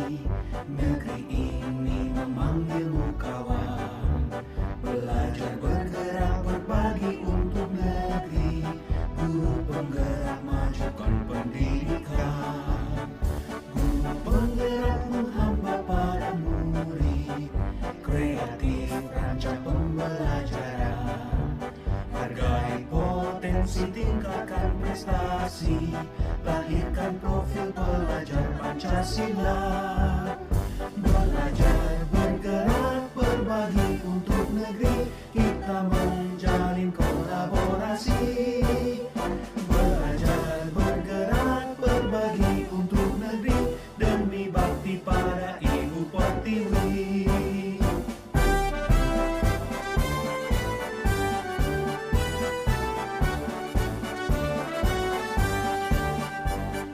Negeri ini memanggilmu kawan. Belajar bergerak berbagi untuk negeri. Guru penggerak majukan pendidikan. Guru penggerak menghamba pada murid. Kreatif rancang pembelajaran. Hargai potensi, tingkatkan prestasi. Lahirkan profil pelajar Pancasila. Belajar bergerak berbagi untuk negeri. Kita menjalin kolaborasi. Belajar bergerak berbagi untuk negeri. Demi bakti pada Ibu Pertiwi.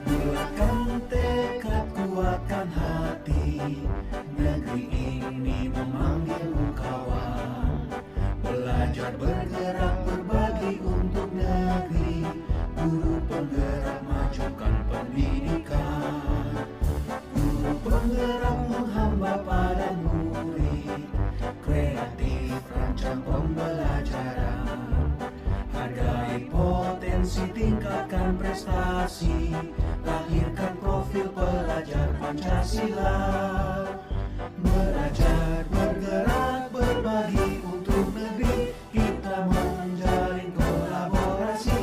Bulatkan tekad, kuatkan hati. Negeri ini memanggilmu kawan. Belajar bergerak berbagi untuk negeri. Guru penggerak majukan pendidikan. Guru penggerak menghamba pada murid. Kreatif rancang pembelajaran. Hargai potensi, tingkatkan prestasi. Lahirkan profil pelajar Pancasila. Belajar bergerak berbagi untuk negeri. Kita menjalin kolaborasi.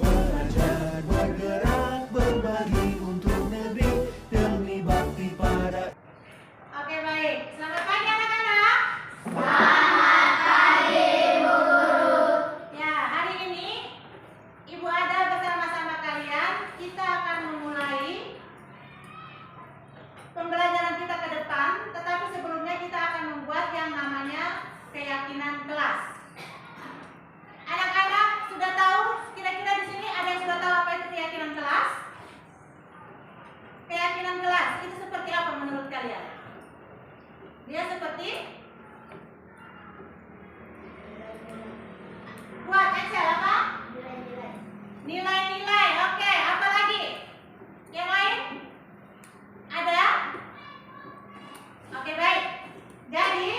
Belajar bergerak berbagi untuk negeri. Demi bakti pada. Oke, baik. Selamat pagi anak-anak. Selamat pagi, Bu Guru. Ya, hari ini Ibu Ada bersama-sama kalian kita akan memulai pembelajaran kita ke depan. Tetapi sebelumnya kita akan membuat yang namanya keyakinan kelas. Anak-anak sudah tahu, kira-kira di sini ada yang sudah tahu apa itu keyakinan kelas? Keyakinan kelas itu seperti apa menurut kalian? Dia seperti buat Excel apa? Nilai-nilai. Oke, apa lagi? Yang lain? Ada? Oke, baik. Jadi,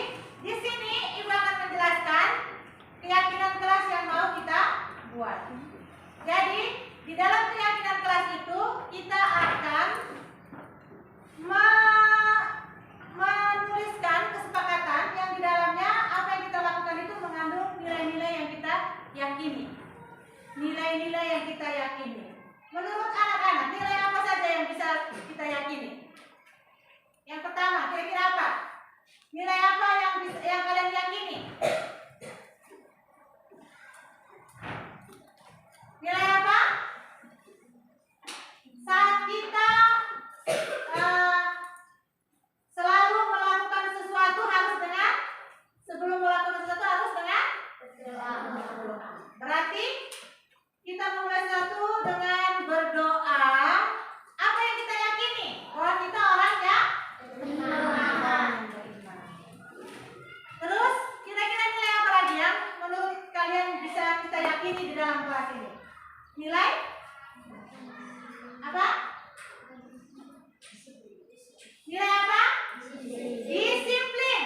di sini Ibu akan menjelaskan keyakinan kelas yang mau kita buat. Jadi, di dalam keyakinan kelas itu kita akan menuliskan kesepakatan yang di dalamnya apa yang kita lakukan itu mengandung nilai-nilai yang kita yakini. Nilai-nilai yang kita yakini. Menurut anak-anak, nilai apa saja yang bisa kita yakini? Yang pertama, kira-kira apa? Nilai apa yang kalian yakini? Nilai apa? Saat kita selalu melakukan sesuatu harus dengan sebelum melakukan sesuatu harus dengan berarti kita memulai sesuatu dengan berdoa. Apa yang kita yakini? Bahwa kita orang yang beriman. Terus kira-kira nilai apa lagi yang menurut kalian bisa kita yakini di dalam kelas ini? Nilai apa? Nilai apa? Disiplin.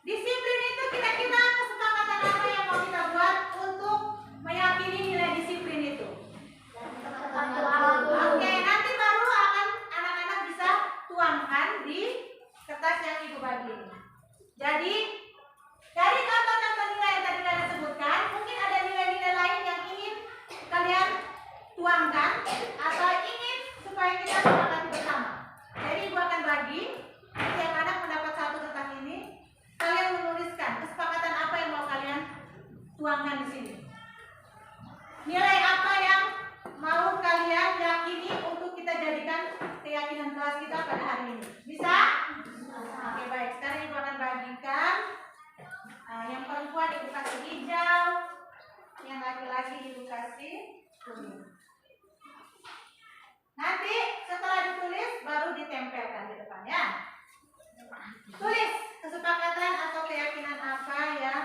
Disiplin itu kira-kira kesepakatan apa yang mau kita buat untuk meyakini nilai disiplin itu? Oke, nanti baru akan anak-anak bisa tuangkan di kertas yang Ibu bagi ini. Jadi, dari contoh-contoh nilai yang tadi kalian sebutkan, mungkin ada nilai-nilai lain yang ingin kalian tuangkan atau ingin supaya kita sepakati bersama. Jadi Ibu akan bagi, setiap anak mendapat satu kertas ini. Kalian menuliskan kesepakatan apa yang mau kalian tuangkan di sini. Nilai apa yang mau kalian yakini untuk kita jadikan keyakinan kelas kita pada hari ini. Bisa? Oke, baik. Sekarang Ibu akan bagikan. Yang perempuan Ibu kasih hijau, yang laki-laki Ibu kasih kuning. Nanti setelah ditulis baru ditempelkan di depannya. Tulis kesepakatan atau keyakinan apa yang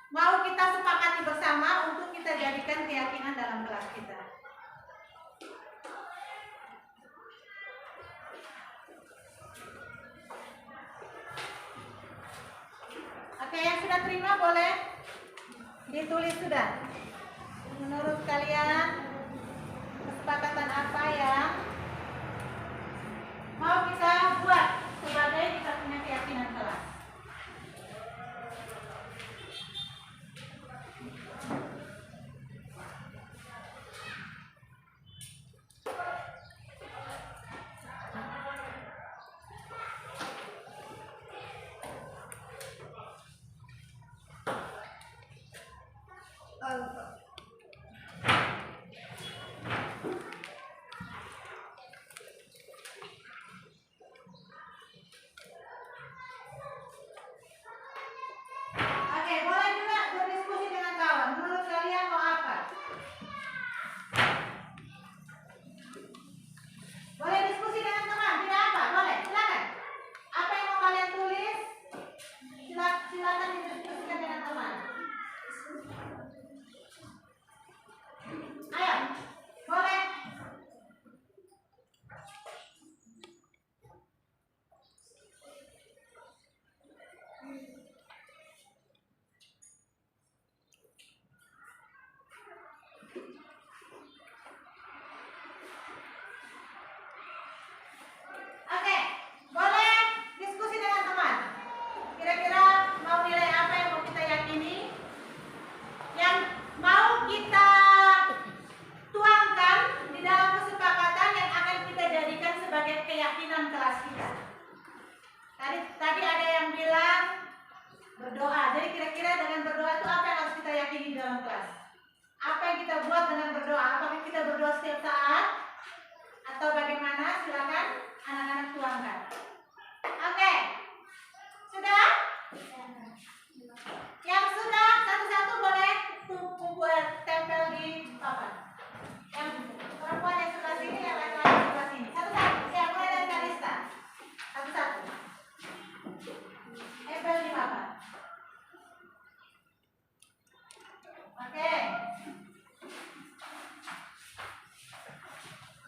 mau kita sepakati bersama untuk kita jadikan keyakinan dalam kelas kita. sudah terima boleh ditulis sudah. Menurut kalian kesepakatan apa yang mau kita buat sebagai kita punya keyakinan kelas? Oke, boleh juga berdiskusi dengan kawan. Menurut kalian mau apa? Boleh diskusi dengan teman, tidak apa? Boleh, silakan. Apa yang mau kalian tulis? Silakan didiskusikan dengan teman. Ayo, boleh. Oke, boleh diskusi dengan teman. Kira-kira mau nilai apa yang mau kita yakini? Yang mau kita tuangkan di dalam kesepakatan yang akan kita jadikan sebagai keyakinan kelas kita. Tadi ada yang bilang berdoa. Jadi kira-kira dengan berdoa itu apa yang harus kita yakini di dalam kelas? Apa yang kita buat dengan berdoa? Apakah kita berdoa setiap saat? Atau bagaimana? Silakan anak-anak tuangkan. Oke. Sudah? Yang sudah satu-satu boleh buat tempel di papan. Yang perempuan yang sebelah sini, yang laki-laki sebelah sini. Satu-satu. Ya, mulai dari Kalista. Satu-satu. Tempel di papan. Oke.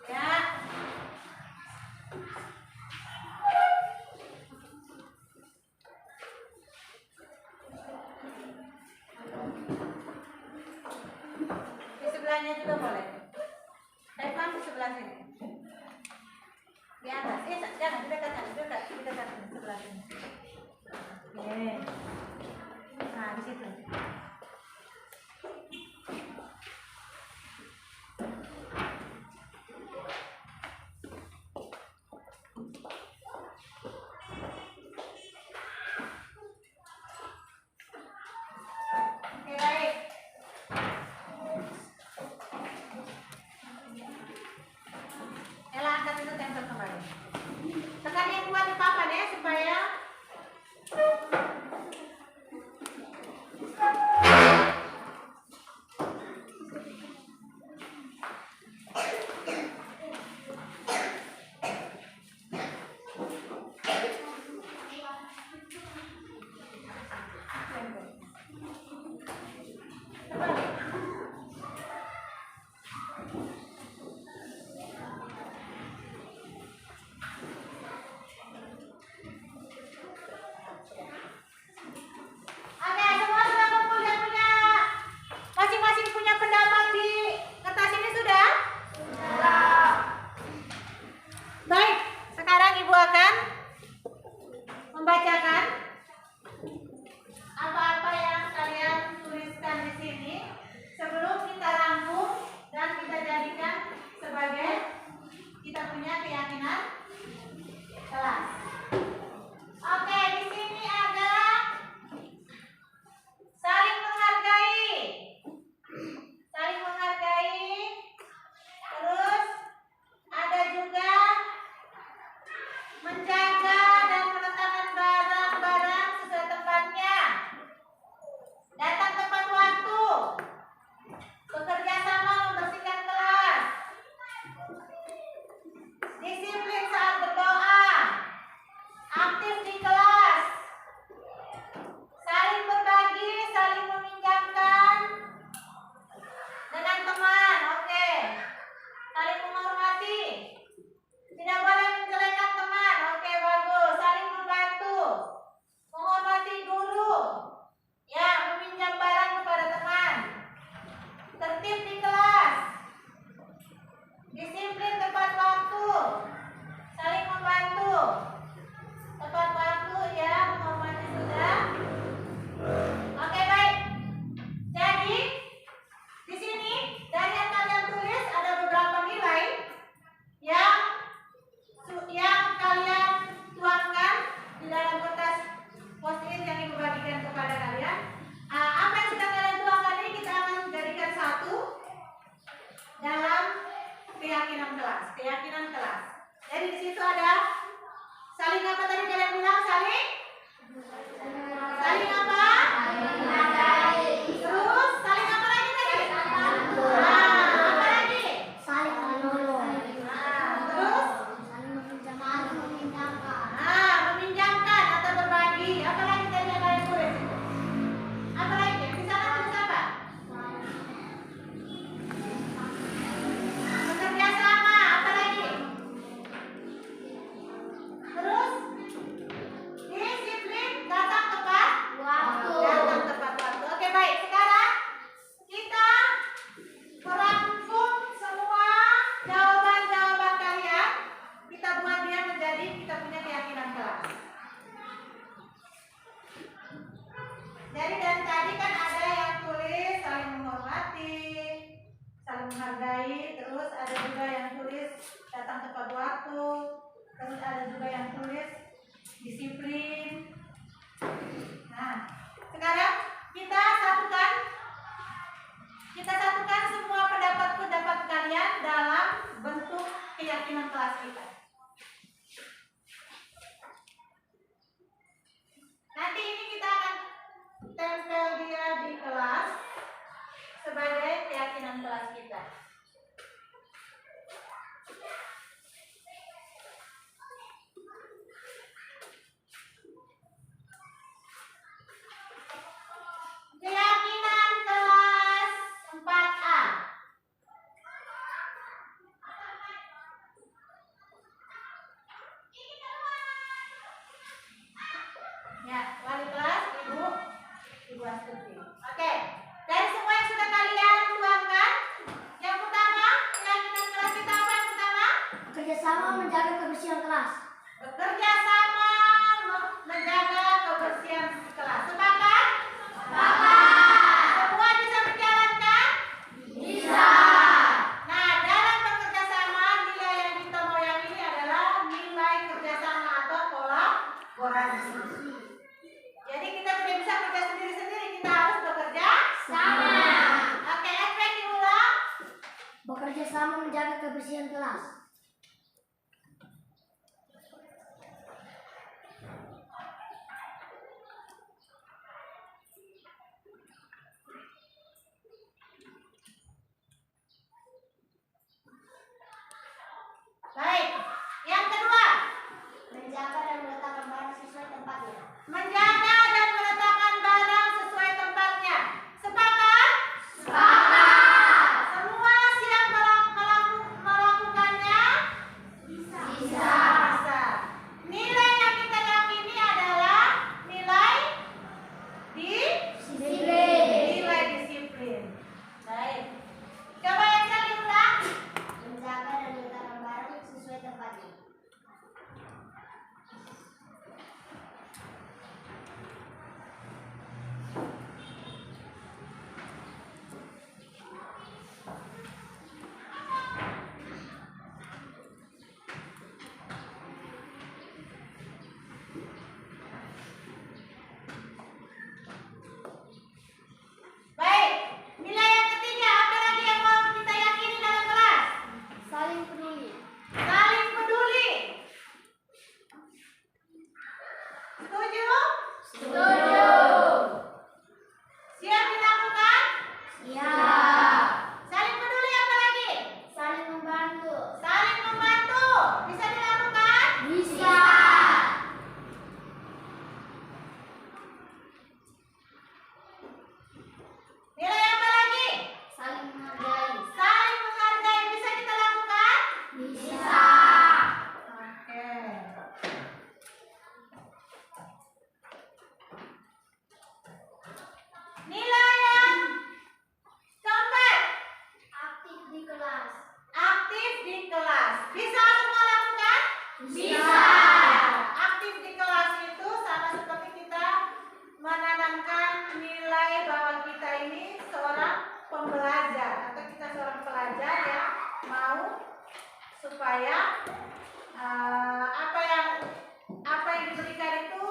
Ya. Di sebelahnya juga boleh. Depan di sebelah sini. Di atas. Jangan di dekat sebelah sini. Oke. Nah, di situ. Oke, baik. Ella angkat itu tempel kembali. Tekan yang kuat di papan ya supaya keyakinan kelas. Keyakinan kelas. Jadi di situ ada saling apa tadi kalian bilang? Saling apa? Terus saling apa lagi tadi? Apa lagi? Saling menolong. Terus meminjamkan atau berbagi. Apa lagi tadi yang kalian tulis? Apa lagi? Di sana tulis apa? Bekerja sama. Apa lagi? Terus disiplin, datang tepat Waktu. datang tepat waktu. Oke, baik. Sekarang kita merangkum semua jawaban-jawaban kalian. Kita buat dia menjadi kita punya keyakinan kelas. Jadi dari tadi kan ada yang tulis saling menghormati, saling menghargai, terus ada juga yang tulis datang tepat waktu, terus ada juga yang tulis disiplin. Nah, sekarang kita satukan semua pendapat kalian dalam bentuk keyakinan kelas kita. Nanti ini kita akan tempel dia di kelas sebagai keyakinan kelas kita. Keyakinan kelas 4A. Ya, wali kelas Ibu Astuti. Oke, dari semua yang sudah kalian tuangkan, yang pertama keyakinan kelas kita apa yang pertama? Kerjasama menjaga kebersihan kelas. Bekerja sama menjaga kebersihan kelas. Sepakat? Semua bisa menjalankan? Bisa. Nah, dalam bekerja sama, nilai yang kita mau yang ini adalah nilai kerjasama atau kolaborasi. Jadi kita tidak bisa kerja sendiri-sendiri, kita harus bekerja Sama. Oke, efek diulang. Bekerja sama menjaga kebersihan kelas. Baik, yang kedua, Menjaga dan meletakkan barang sesuai tempatnya. menjaga dan meletakkan barang sesuai tempatnya. Sepakat? Semua siap melakukannya? Bisa. Bisa. Nilai yang kita yakini adalah nilai Disiplin. nilai disiplin. Baik. Coba yang saya diulang. Menjaga dan meletakkan barang sesuai tempatnya. Baik. Nilai yang ketiga, apa lagi yang mau kita yakini dalam kelas? Saling peduli. Saling peduli. Setuju? Setuju. Siap dilakukan? Siap. Saling peduli apa lagi? Saling membantu. Saling membantu. Bisa dilakukan? Bisa. Nilai apa lagi? Saling menghargai. Saling menghargai. Bisa kita lakukan? Bisa. Oke. Nilai yang keempat, Aktif di kelas. aktif di kelas. Bisa semua lakukan? Bisa. Aktif di kelas itu sama seperti kita menanamkan nilai bahwa kita ini seorang pembelajar atau kita seorang pelajar yang mau supaya apa yang diberikan itu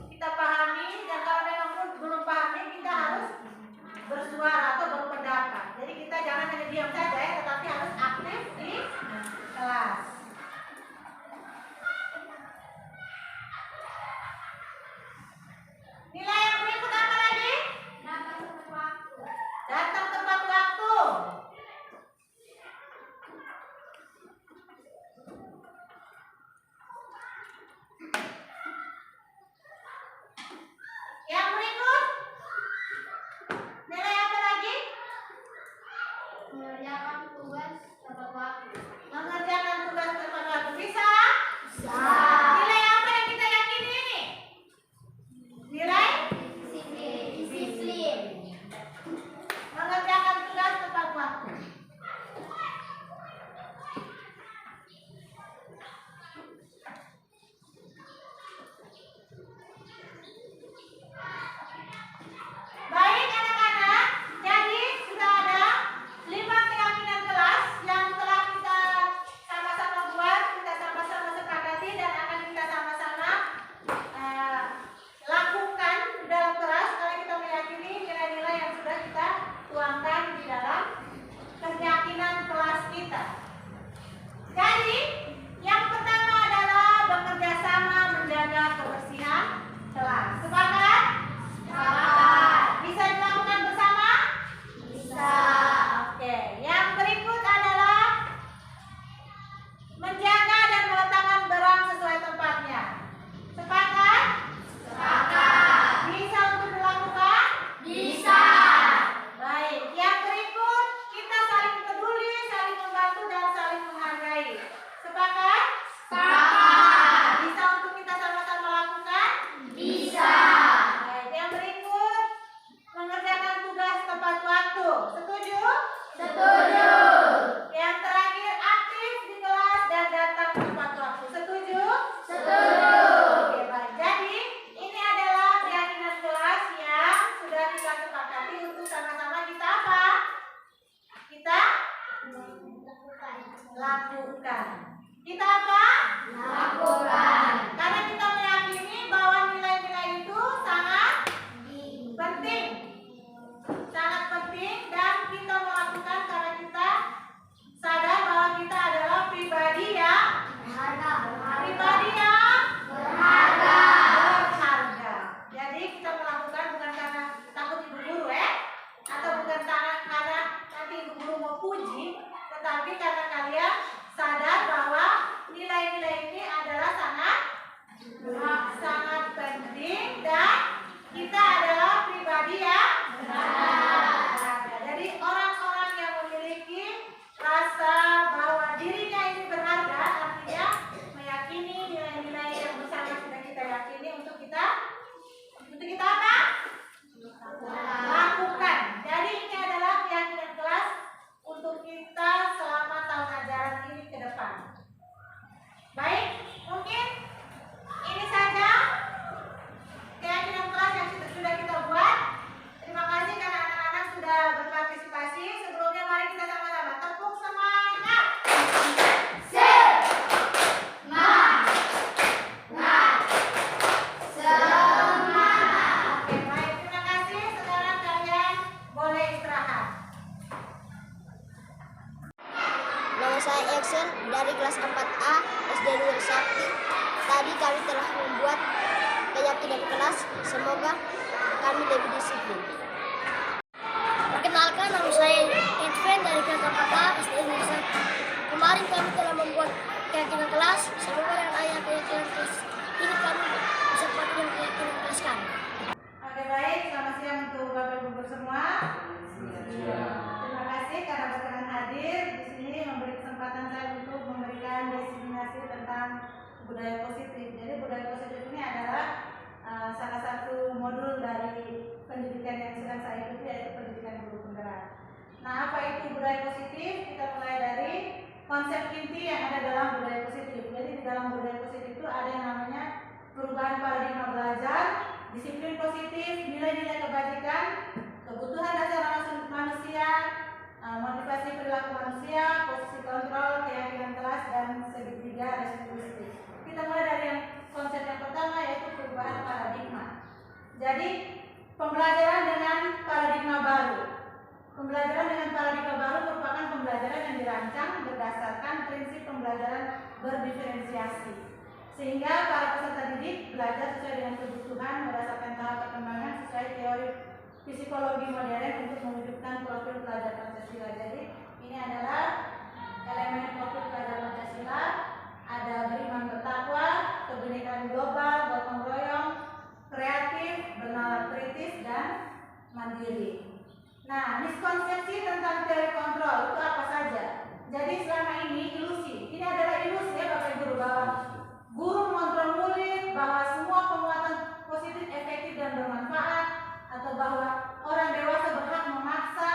kita pahami, dan kalau memang belum pahami kita harus bersuara atau berpendapat. Jadi kita jangan hanya diam saja ya, tetapi harus aktif di Lakukan. Kita apa? Lakukan. Karena kita meyakini bahwa nilai-nilai itu sangat penting. Sangat penting dan kita melakukan karena kita sadar bahwa kita adalah pribadi yang berharga. Jadi kita melakukan bukan karena takut ibu guru atau bukan karena nanti ibu guru mau puji, tetapi karena kalian sadar bahwa nilai-nilai ini adalah sangat penting dan kita adalah pribadi yang berharga. Jadi orang-orang yang memiliki rasa bahwa dirinya ini berharga artinya meyakini nilai-nilai yang bersama sudah kita yakini untuk kita apa? Lakukan. Jadi ini adalah keyakinan kelas untuk kita selama tahun ajaran ini ke depan. Baik, mungkin ini saja keyakinan kelas yang sudah kita buat. Terima kasih karena anak-anak sudah berpartisipasi. Sebelumnya mari kita sama-sama tepuk semangat. Oke, baik. Terima kasih. Sekarang kalian boleh istirahat. Nama saya Eksen dari kelas 4A SD Nur Sakti. Tadi kami telah membuat keyakinan kelas. Semoga kami lebih disiplin. Perkenalkan, nama saya Edven dari kelas 4A SD Nur Sakti. Kemarin kami telah membuat keyakinan kelas. Semoga dengan ayat keyakinan kelas ini kami bisa melakukan keyakinan kelas kami. Oke, baik. Selamat siang untuk Bapak Ibu semua. Terima kasih karena berkenan hadir di sini memberi kesempatan saya untuk memberikan destinasi tentang budaya positif. Jadi budaya positif ini adalah salah satu modul dari pendidikan yang sedang saya ikuti, yaitu pendidikan guru penggerak. Nah, apa itu budaya positif? Kita mulai dari konsep inti yang ada dalam budaya positif. Jadi di dalam budaya positif itu ada yang namanya perubahan paradigma belajar, disiplin positif, nilai-nilai kebajikan, kebutuhan dasar manusia, motivasi perilaku manusia, posisi kontrol, keyakinan kelas, dan segitiga restitusi. Kita mulai dari yang konsep yang pertama, yaitu perubahan paradigma. Jadi pembelajaran dengan paradigma baru. Pembelajaran dengan paradigma baru merupakan pembelajaran yang dirancang berdasarkan prinsip pembelajaran berdiferensiasi, sehingga para peserta didik belajar sesuai dengan kebutuhan berdasarkan tahap perkembangan sesuai teori psikologi modern untuk mewujudkan profil pelajar Pancasila. Jadi ini adalah elemen profil pelajar Pancasila. Ada beriman bertakwa, kebinekaan global, gotong royong, kreatif, bernalar kritis, dan mandiri. Nah, miskonsepsi tentang teori kontrol itu apa saja? Jadi selama ini ilusi. Ini adalah ilusi ya Bapak Ibu, bahwa guru mengontrol murid, bahwa semua penguatan positif, efektif, dan bermanfaat, atau bahwa orang dewasa berhak memaksa,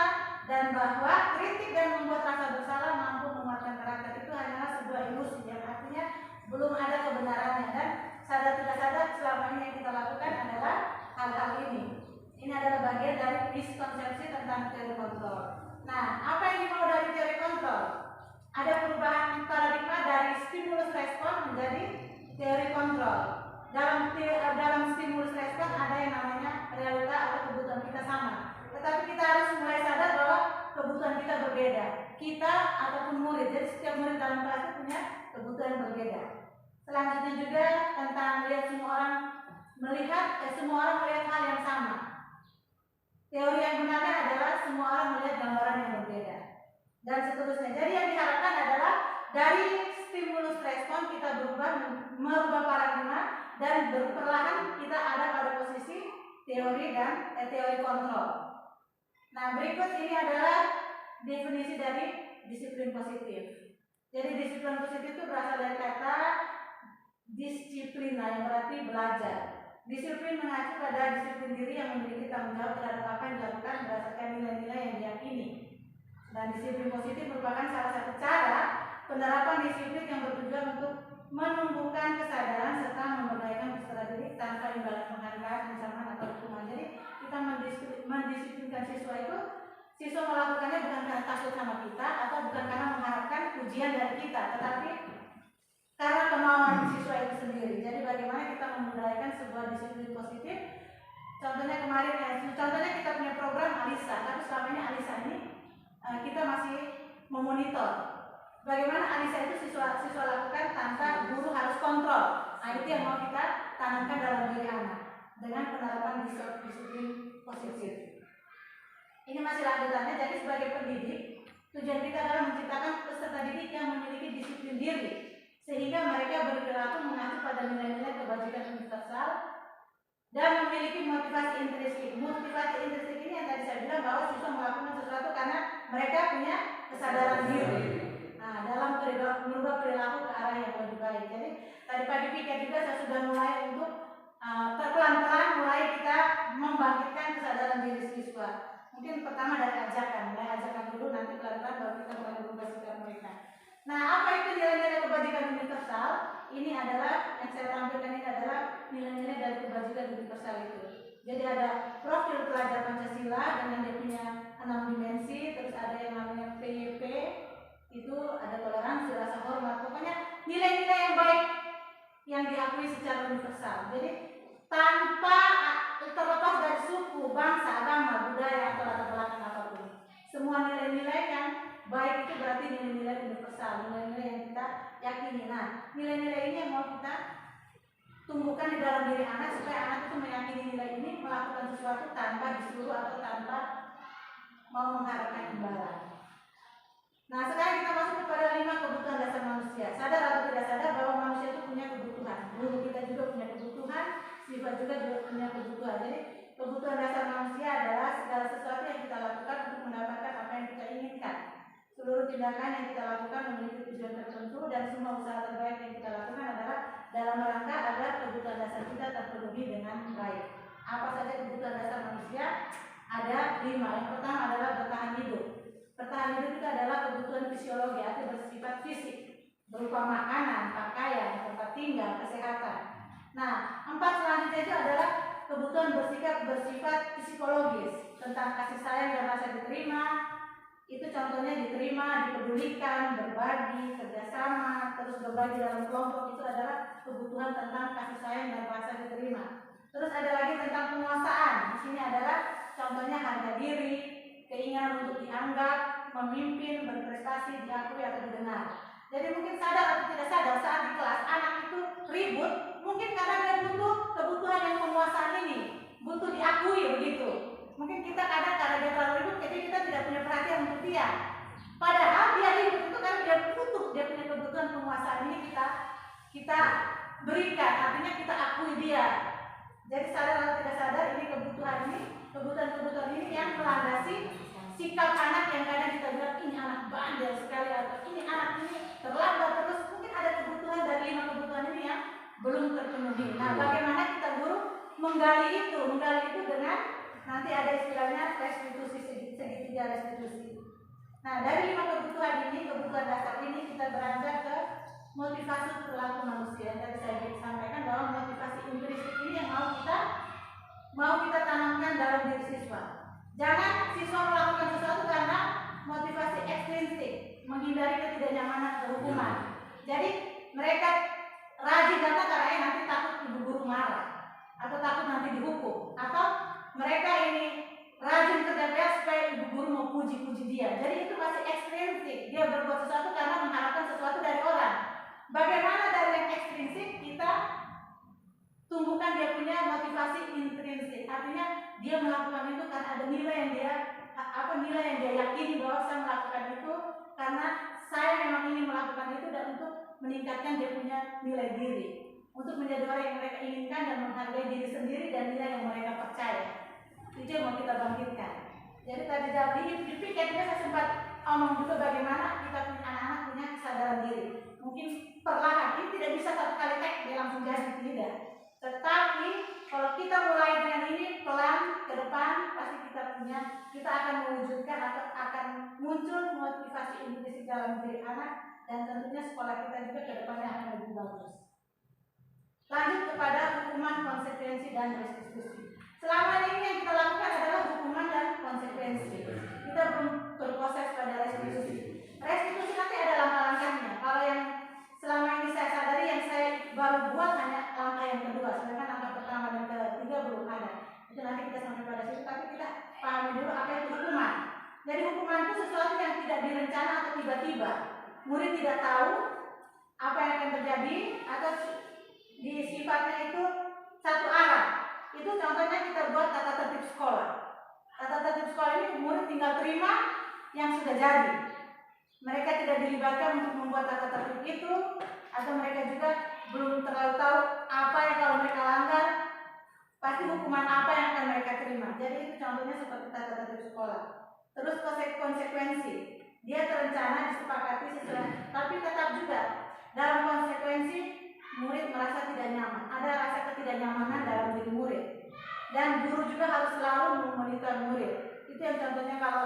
dan bahwa kritik dan membuat rasa bersalah mampu menguatkan karakter. Itu hanyalah sebuah ilusi yang artinya belum ada kebenarannya, dan sadar tidak sadar selama ini yang kita lakukan adalah hal-hal ini. Ini adalah bagian dari miskonsepsi tentang teori kontrol. Nah, apa yang dimau dari teori kontrol? Ada perubahan paradigma dari stimulus respon menjadi teori kontrol. Dalam stimulus respon ada yang namanya realita atau kebutuhan kita sama. Tetapi kita harus mulai sadar bahwa kebutuhan kita berbeda. Kita ataupun murid, jadi setiap murid dalam kelas itu punya kebutuhan berbeda. Selanjutnya juga tentang lihat semua orang melihat hal yang sama. Teori yang benarnya adalah semua orang melihat gambaran yang berbeda, dan seterusnya. Jadi yang diharapkan adalah dari stimulus respon kita merubah paradigma, dan perlahan kita ada pada posisi teori dan teori kontrol. Nah, berikut ini adalah definisi dari disiplin positif. Jadi disiplin positif itu berasal dari kata disiplina yang berarti belajar. Disiplin mengacu pada disiplin diri yang memiliki tanggung jawab terhadap apa yang dilakukan berdasarkan nilai-nilai yang diyakini. Dan disiplin positif merupakan salah satu cara penerapan disiplin yang bertujuan untuk menumbuhkan kesadaran serta memberdayakan peserta didik tanpa imbalan penghargaan, ancaman, atau hukuman. Jadi kita mendisiplinkan siswa itu, siswa melakukannya bukan karena takut sama kita atau bukan karena mengharapkan disiplin positif. Contohnya kemarin ya, contohnya kita punya program Alisa, tapi selama ini Alisa ini kita masih memonitor bagaimana Alisa itu siswa lakukan tanpa guru harus kontrol. Nah itu yang mau kita tanamkan dalam diri anak dengan penerapan disiplin positif. Ini masih lanjutannya, jadi sebagai pendidik tujuan kita adalah menciptakan peserta didik yang memiliki disiplin diri sehingga mereka berperilaku mengacu pada nilai-nilai kebajikan universal dan memiliki motivasi intrinsik. Motivasi intrinsik ini yang tadi saya bilang bahwa siswa melakukan sesuatu karena mereka punya kesadaran diri. Nah, dalam merubah perilaku ke arah yang lebih baik. Jadi tadi pagi pikir juga saya sudah mulai untuk pelan-pelan mulai kita membangkitkan kesadaran diri siswa. Mungkin pertama dari mulai ajakan dulu, nanti pelan-pelan baru kita mulai berubah sikap mereka. Nah, apa itu nilai-nilai kebajikan universal? Ini adalah yang saya tampilkan ini adalah nilai-nilai dari kebajikan universal itu. Jadi ada profil pelajar Pancasila dengan dia punya 6 dimensi, terus ada yang namanya PYP, itu ada toleransi, rasa hormat, pokoknya nilai-nilai yang baik yang diakui secara universal. Jadi tanpa terlepas dari suku, bangsa, agama, budaya atau latar belakang apapun, semua nilai-nilai yang baik itu berarti nilai-nilai universal, nilai-nilai yang kita yakini. Nah, nilai-nilai ini yang mau kita tumbuhkan di dalam diri anak supaya anak itu meyakini nilai ini, melakukan sesuatu tanpa disuruh atau tanpa mau mengharapkan imbalan. Nah, sekarang kita masuk kepada 5 kebutuhan dasar manusia. Sadar atau tidak sadar bahwa manusia itu punya kebutuhan. Guru kita juga punya kebutuhan, siswa juga punya kebutuhan. Jadi kebutuhan dasar manusia adalah segala sesuatu yang kita lakukan untuk mendapatkan apa yang kita inginkan. Seluruh tindakan yang kita lakukan memiliki tujuan tertentu dan semua usaha terbaik yang kita lakukan adalah dalam rangka agar kebutuhan dasar kita terpenuhi dengan baik. Apa saja kebutuhan dasar manusia? Ada 5. Yang pertama adalah bertahan hidup. Bertahan hidup itu adalah kebutuhan fisiologi atau bersifat fisik, berupa makanan, pakaian, tempat tinggal, kesehatan. Nah, 4 selanjutnya itu adalah kebutuhan bersifat psikologis, tentang kasih sayang dan rasa diterima. Itu contohnya diterima, dipedulikan, berbagi, kerjasama, terus berbagi dalam kelompok. Itu adalah kebutuhan tentang kasih sayang dan rasa diterima. Terus ada lagi tentang penguasaan. Di sini adalah contohnya harga diri, keinginan untuk dianggap, memimpin, berprestasi, diakui atau didengar. Jadi mungkin sadar atau tidak sadar saat di kelas anak itu ribut, mungkin karena dia butuh kebutuhan yang penguasaan ini, butuh diakui begitu. Mungkin kita kadang karena dia terlalu ribut, jadi kita tidak punya perhatian untuk dia. Padahal dia ribut itu karena dia butuh, dia punya kebutuhan penguasaan ini kita berikan, artinya kita akui dia. Jadi sadar atau tidak sadar ini kebutuhan ini yang melandasi sikap anak yang kadang kita bilang ini anak bandel sekali atau ini anak ini terlambat terus. Mungkin ada kebutuhan dari 5 kebutuhan ini yang belum terpenuhi. Nah, bagaimana kita guru menggali itu dengan nanti ada istilahnya restitusi, segitiga restitusi. Nah, dari 5 kebutuhan ini, kebutuhan dasar ini kita beranjak ke motivasi perilaku manusia. Tadi saya sampaikan bahwa motivasi intrinsik ini yang mau kita tanamkan dalam diri siswa. Jangan siswa melakukan sesuatu karena motivasi ekstrinsik, menghindari ketidaknyamanan berhukuman. Jadi mereka rajin datang karena nanti takut ibu guru marah atau takut nanti dihukum, atau mereka ini rajin kerja keras supaya ibu guru mau puji-puji dia. Jadi itu masih ekstrinsik. Dia berbuat sesuatu karena mengharapkan sesuatu dari orang. Bagaimana dari yang ekstrinsik kita tumbuhkan dia punya motivasi intrinsik. Artinya dia melakukan itu karena ada nilai yang dia yakini bahwa saya melakukan itu karena saya memang ingin melakukan itu dan untuk meningkatkan dia punya nilai diri, untuk menjadi orang yang mereka inginkan dan menghargai diri sendiri dan nilai yang mereka percaya. Itu yang mau kita bangkitkan. Jadi tadi di pikir saya sempat omong juga bagaimana kita punya anak-anak punya kesadaran diri. Mungkin perlahan, ini tidak bisa satu kali dia langsung jadi, tidak. Tetapi kalau kita mulai dengan ini pelan ke depan, pasti kita akan mewujudkan atau akan muncul motivasi intrinsik dalam diri anak, dan tentunya sekolah kita juga ke depannya akan lebih bagus. Lanjut kepada hukuman, konsekuensi, dan restitusi. Selama ini yang kita lakukan adalah hukuman dan konsekuensi. Kita belum berproses pada restitusi. Restitusi nanti ada langkah-langkahnya. Kalau yang selama ini saya sadari, yang saya baru buat hanya langkah yang kedua, sedangkan langkah pertama dan murid tidak tahu apa yang akan terjadi atau di sifatnya itu satu arah. Itu contohnya kita buat tata tertib sekolah. Tata tertib sekolah ini murid tinggal terima yang sudah jadi. Mereka tidak dilibatkan untuk membuat tata tertib itu, atau mereka juga belum terlalu tahu apa yang kalau mereka langgar pasti hukuman apa yang akan mereka terima. Jadi itu contohnya seperti tata tertib sekolah. Terus konsekuensi, dia terencana disepakati sesuai, tapi tetap juga dalam konsekuensi murid merasa tidak nyaman. Ada rasa ketidaknyamanan dalam diri murid, dan guru juga harus selalu memonitor murid. Itu yang contohnya kalau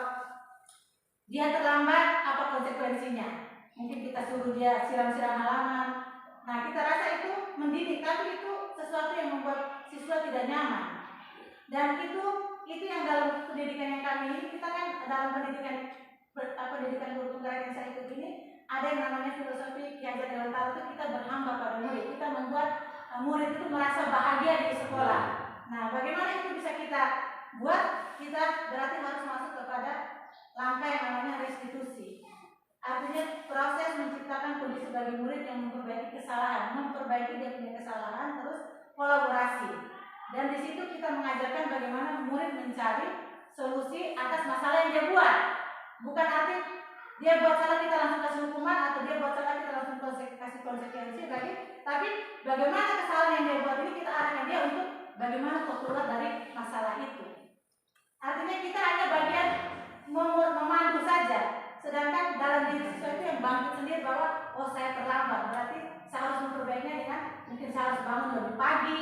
dia terlambat, apa konsekuensinya? Mungkin kita suruh dia siram-siram halaman. Nah, kita rasa itu mendidik, tapi itu sesuatu yang membuat siswa tidak nyaman. Dan itu yang dalam pendidikan yang kami ini, kita kan dalam pendidikan kultural yang saya ikut ini, ada yang namanya filosofi Ki Hajar Dewantara, itu kita berhamba pada murid. Kita membuat murid itu merasa bahagia di sekolah. Nah, bagaimana itu bisa kita buat? Kita berarti harus masuk kepada langkah yang namanya restitusi. Artinya proses menciptakan kondisi bagi murid yang memperbaiki kesalahan, memperbaiki dia punya kesalahan, terus kolaborasi. Dan di situ kita mengajarkan bagaimana murid mencari solusi atas masalah yang dia buat. Bukan arti dia buat salah kita langsung kasih hukuman, atau dia buat salah kita langsung kasih konsekuensi bagi, tapi bagaimana kesalahan yang dia buat ini kita arahkan dia untuk bagaimana keluar dari masalah itu. Artinya kita hanya bagian memandu saja, sedangkan dalam diri siswa itu yang bangkit sendiri bahwa oh saya terlambat, berarti saya harus memperbaikinya dengan mungkin saya harus bangun lebih pagi,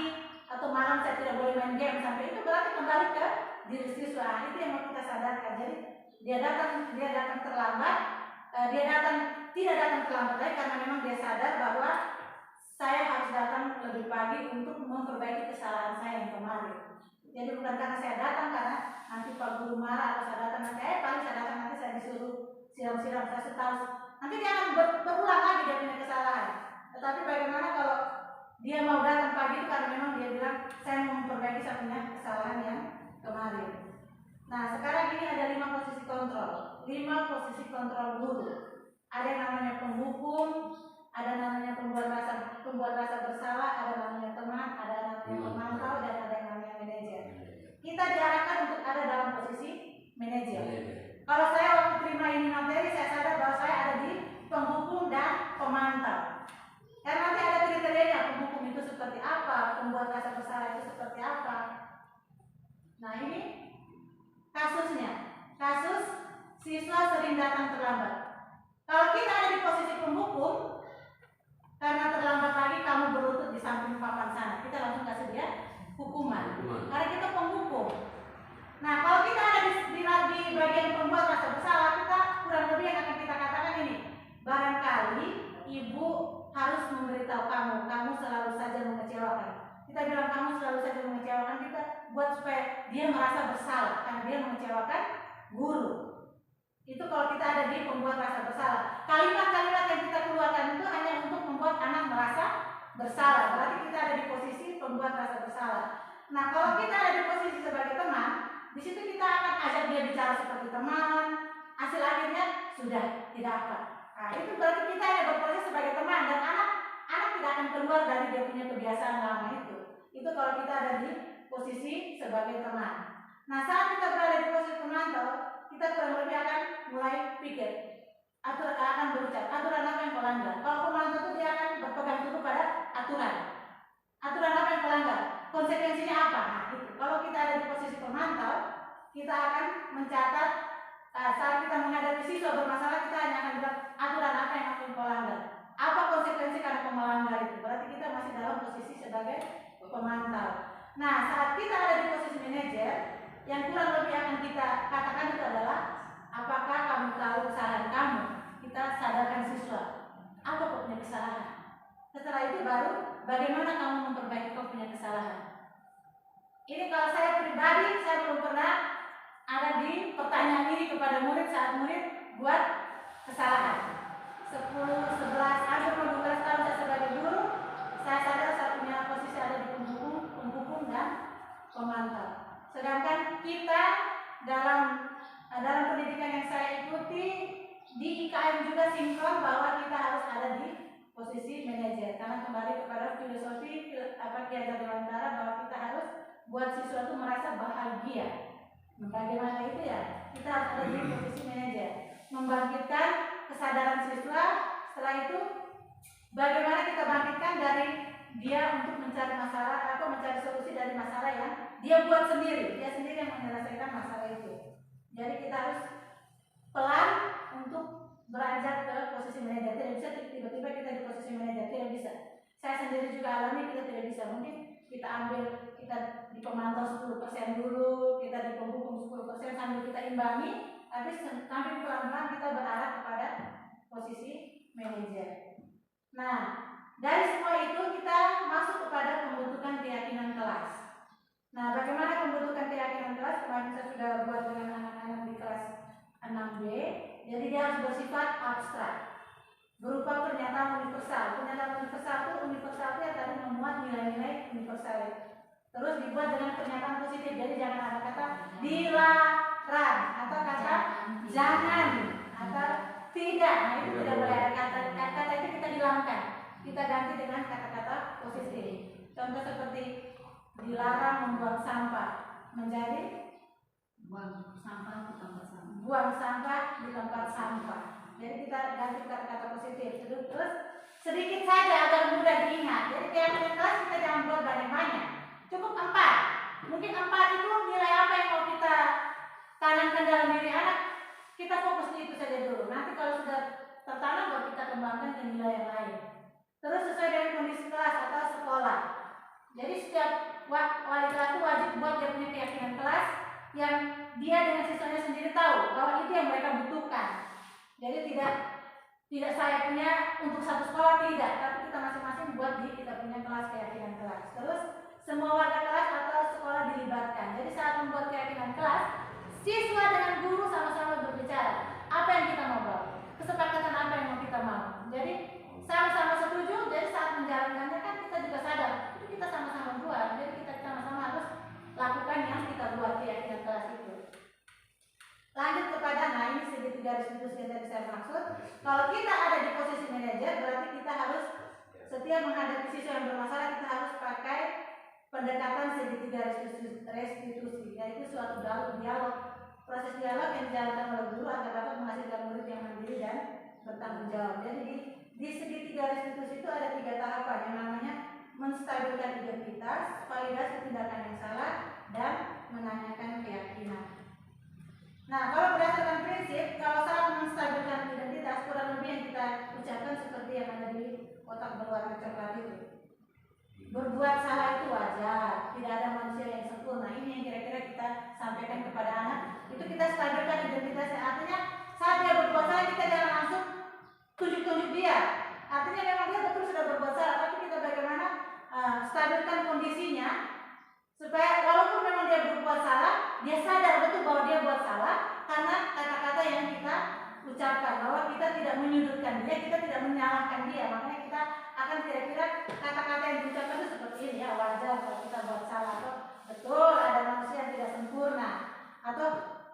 atau malam saya tidak boleh main game sampai itu, berarti kembali ke diri siswa. Itu yang mau kita sadarkan. Jadi dia datang terlambat, tidak datang terlambat lagi karena memang dia sadar bahwa saya harus datang lebih pagi untuk memperbaiki kesalahan saya yang kemarin. Jadi bukan karena saya datang karena nanti Pak Guru marah, atau saya datang nanti paling saya datang nanti saya disuruh siram-siram, saya tahu nanti dia akan berulang lagi dia punya kesalahan. Tetapi bagaimana kalau dia mau datang pagi itu karena memang dia bilang saya mau memperbaiki saya punya kesalahan yang kemarin. Nah, sekarang ini ada 5 posisi kontrol. 5 posisi kontrol guru. Ada yang namanya penghukum, ada namanya pembuat rasa bersalah, ada namanya teman, ada namanya pemantau, dan ada yang namanya manajer. Kita diarahkan untuk ada dalam posisi manajer. Kalau saya waktu terima ini materi, saya sadar bahwa saya ada di penghukum dan pemantau. Karena nanti ada kriterianya, penghukum itu seperti apa, pembuat rasa bersalah itu seperti apa. Nah, ini kasusnya, kasus siswa sering datang terlambat. Kalau kita ada di posisi penghukum, karena terlambat lagi kamu berlutut di samping papan sana, kita langsung kasih dia hukuman. Karena kita penghukum. Nah, kalau kita ada di bagian pembuat rasa bersalah, kita kurang lebih yang akan kita katakan ini, barangkali ibu harus memberitahu kamu selalu saja mengecewakan. Kita bilang kamu selalu saja mengecewakan, kita buat supaya dia merasa bersalah karena dia mengecewakan guru. Itu kalau kita ada di pembuat rasa bersalah. Kalimat-kalimat yang kita keluarkan itu hanya untuk membuat anak merasa bersalah. Berarti kita ada di posisi pembuat rasa bersalah. Nah, kalau kita ada di posisi sebagai teman, di situ kita akan ajak dia bicara seperti teman. Hasil akhirnya sudah tidak apa. Nah, itu berarti kita ada berproses sebagai teman, dan anak tidak akan keluar dari dia punya kebiasaan lama itu. Itu kalau kita ada di posisi sebagai teman. Nah, saat kita berada di posisi pemantau, kita kurang lebih akan mulai pikir, akan berucap aturan apa yang melanggar. Kalau pemantau itu dia akan berpegang teguh pada aturan apa yang melanggar, konsekuensinya apa. Nah, itu kalau kita ada di posisi pemantau, kita akan mencatat. Saat kita menghadapi siswa bermasalah, kita hanya akan bilang aturan apa yang akan melanggar, apa konsekuensi karena melanggar itu. Berarti kita masih dalam posisi sebagai pemantau. Nah, saat kita ada di posisi manajer, yang kurang lebih akan kita katakan itu adalah apakah kamu tahu kesalahan kamu. Kita sadarkan siswa apa kau punya kesalahan. Setelah itu baru bagaimana kamu memperbaiki kau punya kesalahan. Ini kalau saya pribadi, saya belum pernah ada di pertanyaan ini kepada murid saat murid buat kesalahan. 10, 11, hampir 12 tahun saya sebagai guru, saya sadar saya punya posisi ada di penghukum dan pemantau. Sedangkan kita dalam pendidikan yang saya ikuti di IKM juga sinkron bahwa filosofi Ki Hajar Dewantara bahwa kita harus buat siswa itu merasa bahagia. Bagaimana itu ya? Kita harus ada di posisi manajer, membangkitkan kesadaran siswa. Setelah itu, bagaimana kita bangkitkan dari dia untuk mencari masalah atau mencari solusi dari masalah yang dia buat sendiri, dia sendiri yang menyelesaikan masalah itu. Jadi kita harus pelan untuk beranjak ke posisi manajer. Tidak bisa tiba-tiba kita di posisi manajer, tidak bisa. Saya sendiri juga alami, kita tidak bisa. Mungkin kita ambil, kita di pemantau 10% dulu, kita di penghukum 10% sambil kita imbangi, tapi sambil pelan-pelan kita berarah kepada posisi manajer. Nah, dari semua itu kita masuk kepada pembentukan keyakinan kelas. Nah, bagaimana pembentukan keyakinan kelas? Kemarin saya sudah buat dengan anak-anak di kelas 6B. Jadi dia harus bersifat abstrak, berupa pernyataan universal. Pernyataan universal itu tadi memuat nilai-nilai universal. Terus dibuat dengan pernyataan positif. Jadi jangan ada kata dilarang atau kata jangan atau tidak. Nah, itu tidak boleh ada kata itu kita hilangkan. Kita ganti dengan kata-kata positif. Contoh seperti dilarang membuang sampah menjadi buang sampah di tempat sampah. buang sampah di tempat sampah. Jadi kita ganti kata-kata positif. Terus sedikit saja agar mudah diingat. Jadi keyakinan kelas kita jangan buat banyak-banyak. Cukup 4. Mungkin 4 itu nilai apa yang mau kita tanamkan dalam diri anak. Kita fokus di itu saja dulu. Nanti kalau sudah tertanam baru kita kembangkan ke nilai yang lain. Terus sesuai dengan kondisi kelas atau sekolah. Jadi setiap wali kelas itu wajib buat dia punya keyakinan kelas yang dia dengan siswanya sendiri tahu bahwa itu yang mereka butuhkan. Jadi tidak saya punya untuk satu sekolah, tidak, tapi kita masing-masing buat di kita punya kelas keyakinan kelas. Terus semua warga kelas atau sekolah dilibatkan. Jadi saat membuat keyakinan kelas, siswa dengan guru sama-sama berbicara apa yang kita mau bawa, kesepakatan apa yang mau kita mau. Jadi sama-sama setuju. Jadi saat menjalankannya kan kita juga sadar itu kita sama-sama buat. Jadi kita sama-sama harus lakukan yang kita buat keyakinan kelas itu. Lanjut kepada, nah ini segitiga restitusi yang tadi saya maksud. Kalau kita ada di posisi manajer, berarti kita harus setiap menghadapi siswa yang bermasalah kita harus pakai pendekatan segitiga restitusi, yaitu suatu dialog, proses dialog yang dijalankan oleh guru agar dapat menghasilkan murid yang mandiri dan bertanggung jawab. Jadi di segitiga restitusi itu ada 3 tahapan yang namanya menstabilkan identitas, validasi tindakan yang salah, dan menanyakan keyakinan. Nah, kalau berdasarkan prinsip, kalau saat menstabilkan identitas, kurang lebih yang kita ucapkan seperti yang ada di kotak berwarna coklat itu. Berbuat salah itu wajar, tidak ada manusia yang sempurna. Ini yang kira-kira kita sampaikan kepada anak. Itu kita stabilkan identitasnya. Artinya saat dia berbuat salah, kita jangan langsung tunjuk-tunjuk dia. Artinya memang dia betul sudah berbuat salah, tapi kita bagaimana stabilkan kondisinya supaya walaupun memang dia berbuat salah, dia sadar betul bahwa dia buat salah karena kata-kata yang kita ucapkan, bahwa kita tidak menyudutkan dia, kita tidak menyalahkan dia. Makanya kita akan kira-kira kata-kata yang diucapkan itu seperti ini, ya wajar kalau kita buat salah, atau betul ada manusia yang tidak sempurna, atau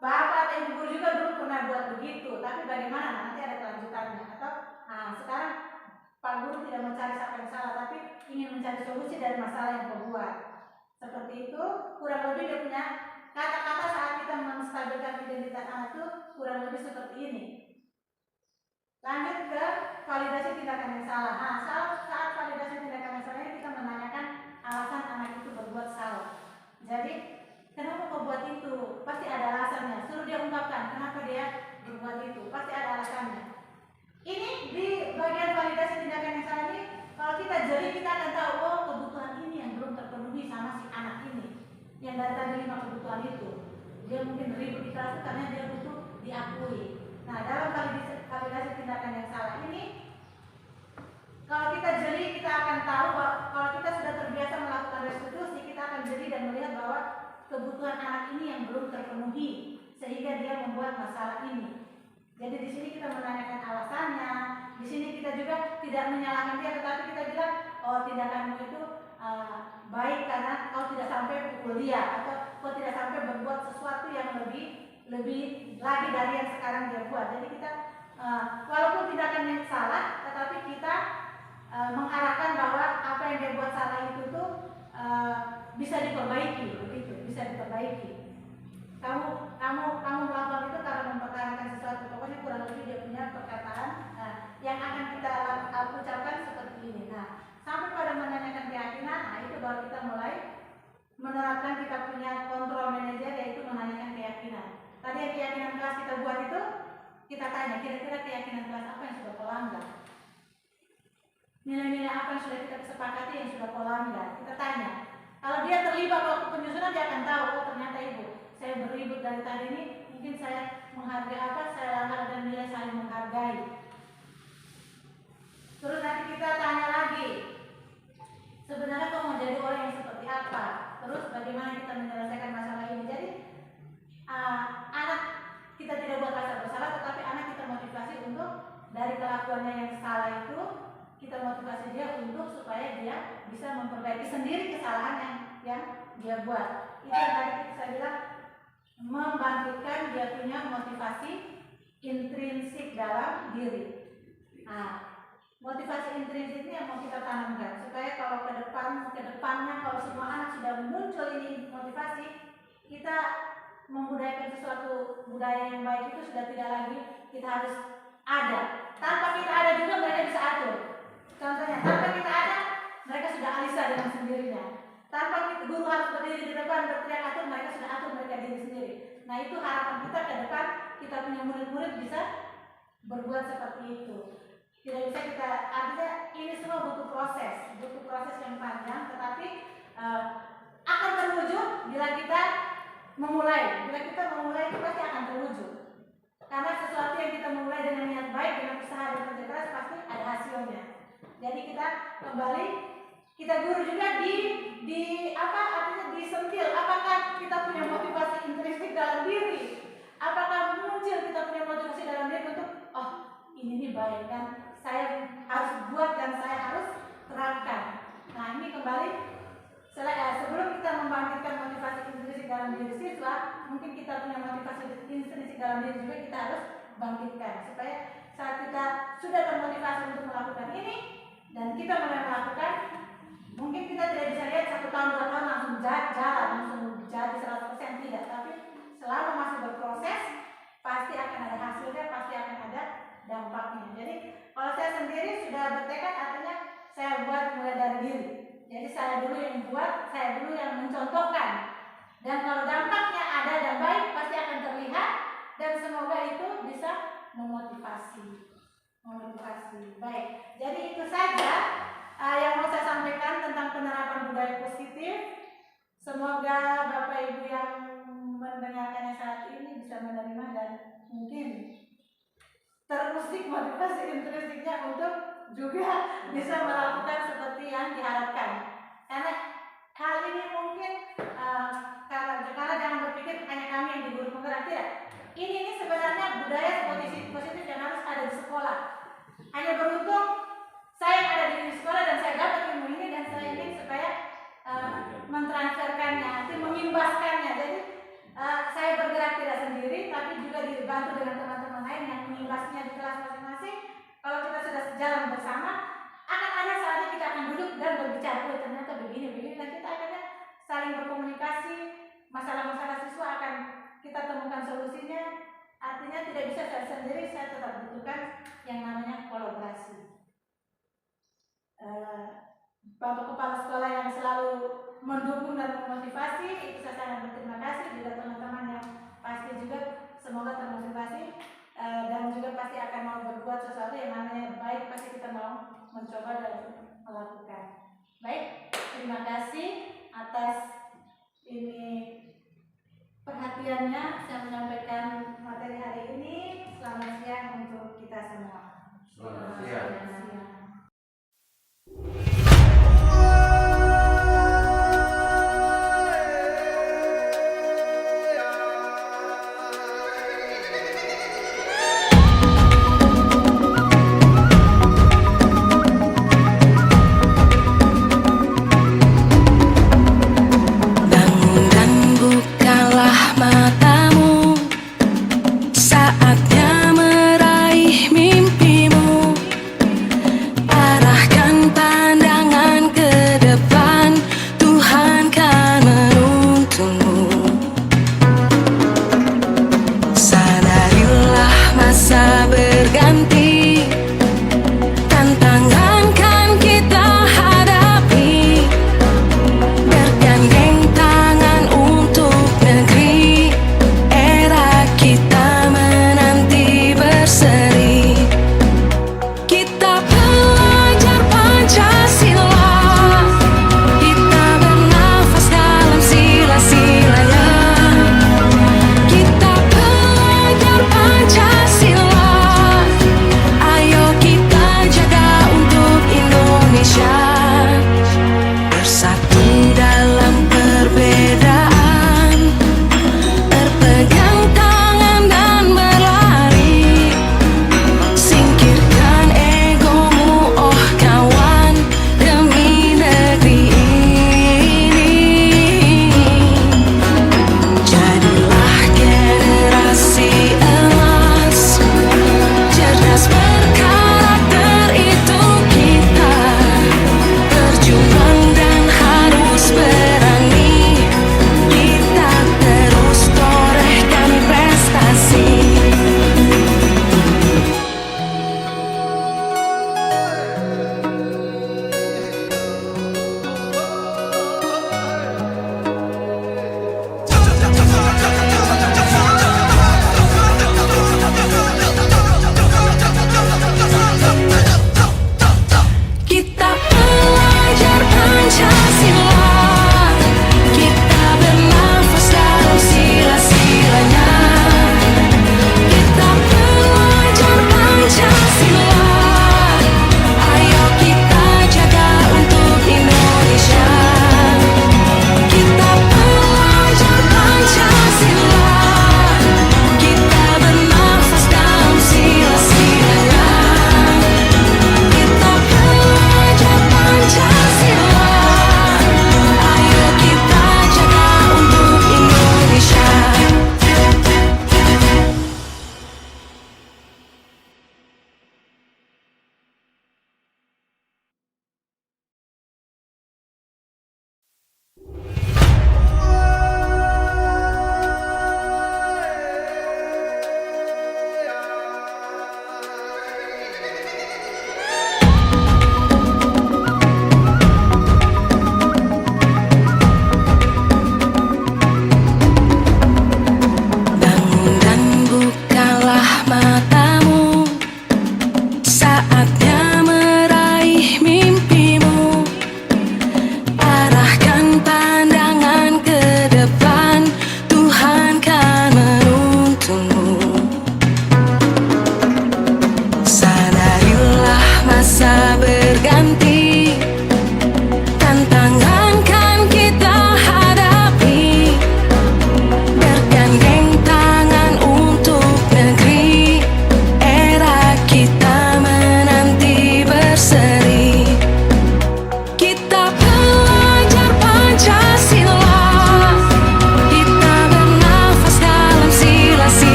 bapak atau ibu guru juga dulu pernah buat begitu, tapi bagaimana nanti ada kelanjutannya. Atau sekarang Pak Guru tidak mencari siapa yang salah, tapi ingin mencari solusi dari masalah yang kau buat. Seperti itu, kurang lebih dia punya kata-kata saat kita menstabilkan identitas anak itu kurang lebih seperti ini. Lanjut ke validasi tindakan yang salah. Saat validasi tindakan yang salah kita menanyakan alasan anak itu berbuat salah. Jadi, kenapa kau buat itu? Pasti ada alasannya. Suruh dia ungkapkan kenapa dia berbuat itu. Pasti ada alasannya. Ini di bagian validasi tindakan yang salah ini, kalau kita jeli kita akan tahu, oh kebutuhan ini yang belum terpenuhi sama si anak ini. Yang dari tadi 5 kebutuhan itu, dia mungkin ribut di kelas karena dia butuh diakui. Nah, dalam validasi tindakan yang salah ini, kalau kita jeli kita akan tahu bahwa kalau kita sudah terbiasa melakukan restitusi, kita akan jeli dan melihat bahwa kebutuhan anak ini yang belum terpenuhi sehingga dia membuat masalah ini. Jadi di sini kita menanyakan alasannya. Di sini kita juga tidak menyalahkan dia, tetapi kita bilang, oh tindakanmu itu baik karena kau tidak sampai pukul dia, atau kau tidak sampai berbuat sesuatu yang lebih lagi dari yang sekarang dia buat. Jadi kita walaupun tindakan yang salah, tetapi kita mengarahkan bahwa apa yang dia buat aku ucapkan seperti ini. Nah, sampai pada menanyakan keyakinan, nah itu baru kita mulai menerapkan kita punya kontrol manajer, yaitu menanyakan keyakinan. Tadi yang keyakinan kelas kita buat itu, kita tanya kira-kira keyakinan kelas apa yang sudah kau langgar, nilai-nilai apa yang sudah kita sepakati yang sudah kau langgar. Kita tanya. Kalau dia terlibat waktu penyusunan, dia akan tahu, oh ternyata ibu, saya beribut dari tadi ini, mungkin saya menghargai apa, saya langgar dan nilai saling menghargai. Terus nanti kita tanya lagi, sebenarnya kau mau jadi orang yang seperti apa? Terus bagaimana kita menyelesaikan masalah ini? Jadi anak kita tidak buat rasa bersalah, tetapi anak kita motivasi untuk dari kelakuannya yang salah itu, kita motivasi dia untuk supaya dia bisa memperbaiki sendiri kesalahan yang dia buat. Itu yang tadi saya bilang, membangkitkan dia punya motivasi intrinsik dalam diri. Nah, motivasi intrinsik ini yang mau kita tanamkan supaya kalau kedepannya kalau semua anak sudah muncul ini motivasi, kita membudayakan sesuatu budaya yang baik itu sudah tidak lagi kita harus ada. Tanpa kita ada juga mereka bisa atur. Contohnya, tanpa kita ada mereka sudah alisa dengan sendirinya. Tanpa kita, guru harus berdiri di depan berteriak atur, mereka sudah atur mereka diri sendiri. Nah itu harapan kita ke depan, kita punya murid-murid bisa berbuat seperti itu. Tidak bisa kita, artinya ini semua butuh proses yang panjang, tetapi akan terwujud bila kita memulai. Bila kita memulai itu pasti akan terwujud. Karena sesuatu yang kita mulai dengan niat baik, dengan usaha dan kerja keras pasti ada hasilnya. Jadi kita kembali, kita guru juga artinya disentil. Apakah kita punya motivasi intrinsik dalam diri? Apakah muncul kita punya motivasi dalam diri untuk ini nih baik dan saya harus buat dan saya harus terapkan. Nah ini kembali sebelum kita membangkitkan motivasi intrinsik dalam diri siswa, mungkin kita punya motivasi intrinsik dalam diri juga kita harus bangkitkan supaya saat kita sudah termotivasi untuk melakukan ini dan kita mulai melakukan, mungkin kita tidak bisa lihat 1 tahun 2 tahun langsung jalan langsung jadi 100% tidak, tapi selama masih berproses pasti akan ada hasilnya, pasti akan ada dampaknya. Jadi kalau saya sendiri sudah bertekad, artinya saya buat mulai dari diri. Jadi saya dulu yang buat, saya dulu yang mencontohkan. Dan kalau dampaknya ada dan baik pasti akan terlihat dan semoga itu bisa memotivasi. Baik. Jadi itu saja yang mau saya sampaikan tentang penerapan budaya positif. Semoga Bapak Ibu yang mendengarkannya saat ini bisa menerima dan mungkin terusik motivasi intrinsiknya untuk juga bisa melakukan seperti yang diharapkan. Karena hal ini mungkin karena jangan berpikir hanya kami yang di guru penggerak, tidak. Ini sebenarnya budaya positif yang harus ada di sekolah. Hanya beruntung saya ada di sekolah dan saya dapat ilmu ini dan saya ingin supaya mentransferkannya, mengimbaskannya. Jadi saya bergerak tidak sendiri, tapi juga dibantu dengan teman-teman lain yang mengimbasnya di kelas masing-masing. Kalau kita sudah sejalan bersama, anak-anak saatnya kita akan duduk dan berbicara, oh ternyata begini, dan kita akan saling berkomunikasi, masalah-masalah siswa akan kita temukan solusinya. Artinya tidak bisa saya sendiri, saya tetap butuhkan yang namanya kolaborasi. Bapak Kepala Sekolah yang selalu mendukung dan memotivasi, itu saya sangat berterima kasih. Juga teman-teman yang pasti juga semoga termotivasi dan juga pasti akan mau berbuat sesuatu yang namanya baik, pasti kita mau mencoba dan melakukan. Baik, terima kasih atas ini perhatiannya. Saya menyampaikan materi hari ini. Selamat siang untuk kita semua. Selamat siang.